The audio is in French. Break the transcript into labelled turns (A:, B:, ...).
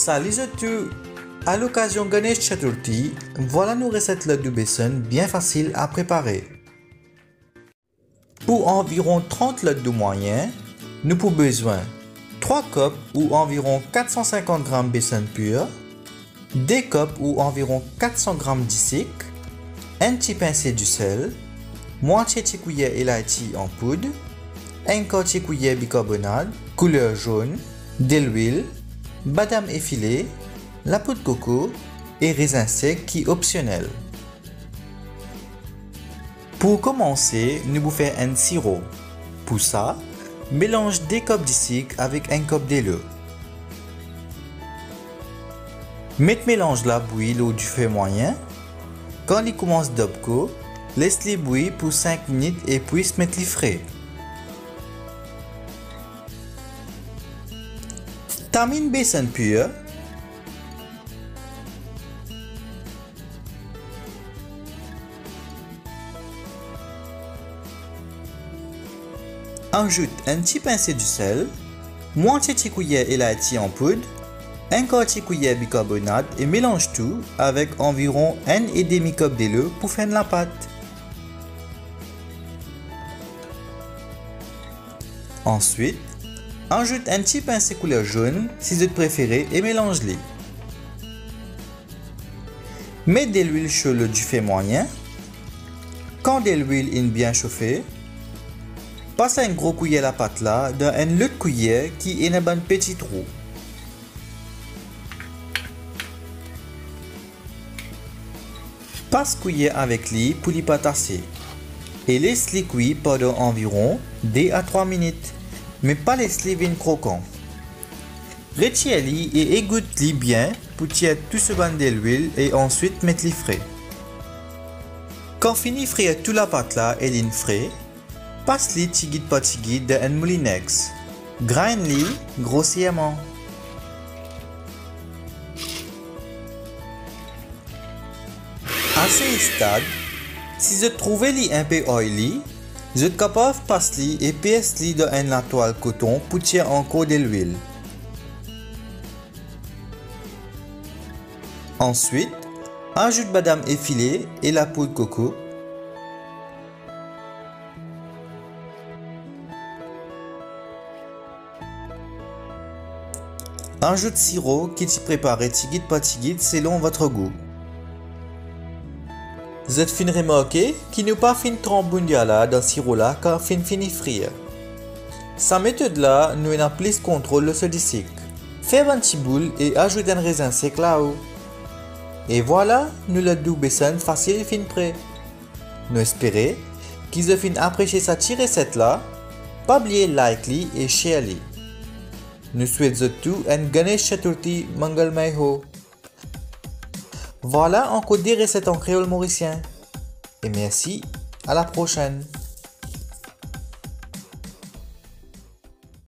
A: Salut à tous! À l'occasion Ganesh Chaturthi, voilà nos recettes de besan bien faciles à préparer. Pour environ 30 laddus moyens, nous avons besoin 3 cups ou environ 450 g besan pur, 2 cups ou environ 400 g d'isik, un petit pincé de sel, moitié de cuillère élaïti en poudre, un quart de cuillère bicarbonate, couleur jaune, de l'huile, badam effilé, la poudre de coco et raisin sec qui est optionnel. Pour commencer, nous allons faire un sirop. Pour ça, mélange 2 cups d'isik avec 1 cup de l'eau. Mettez mélange la bouillie l'eau du feu moyen. Quand il commence d'obco, laisse-les bouillir pour 5 minutes et puis mettre les frais. Termine besan pur. Ajoute un petit pincé de sel, moitié de cuillère élaïti en poudre, un quart de cuillère bicarbonate et mélange tout avec environ 1,5 cup de l'eau pour faire la pâte. Ensuite, ajoute un petit pincé couleur jaune si vous préférez et mélange-les. Mets de l'huile chaude du feu moyen. Quand de l'huile est bien chauffée, passe un gros cuillère la pâte là dans une autre cuillère qui est un bon petit trou. Passe cuillère avec lui pour les pâtasser et laisse-les cuire pendant environ 2 à 3 minutes, mais pas laisse-les venir croquants. Retire-les et égoutte-les bien pour tirer tout ce bain de l'huile et ensuite mettre les frais. Quand fini frire toute la pâte là et les frais, passe-les tigit par tigit dans un moulinex. Grind-les grossièrement. À ce stade, si vous trouvez les un peu oily, vous êtes capable de passer et pièce-les dans une toile coton pour tirer encore de l'huile. Ensuite, ajoute badam effilé et la poudre de coco. Ajoute sirop qui est préparé tigit par tigit selon votre goût. Vous êtes fin remarqué qu'il n'y a pas fin trembundia là dans sirop là quand fin fini frire. Sa méthode là nous a plus contrôle sur le disque. Faites un petit boule et ajoutez un raisin sec là-haut. Et voilà, nous le doux besan facile et fin prêt. Nous espérons qu'ils ont fin apprécié cette recette là. Pas oublier like et share li. Nous souhaitons tout un Ganesh Chaturthi Mangalmay ho. Voilà encore des recettes en créole mauricien. Et merci, à la prochaine.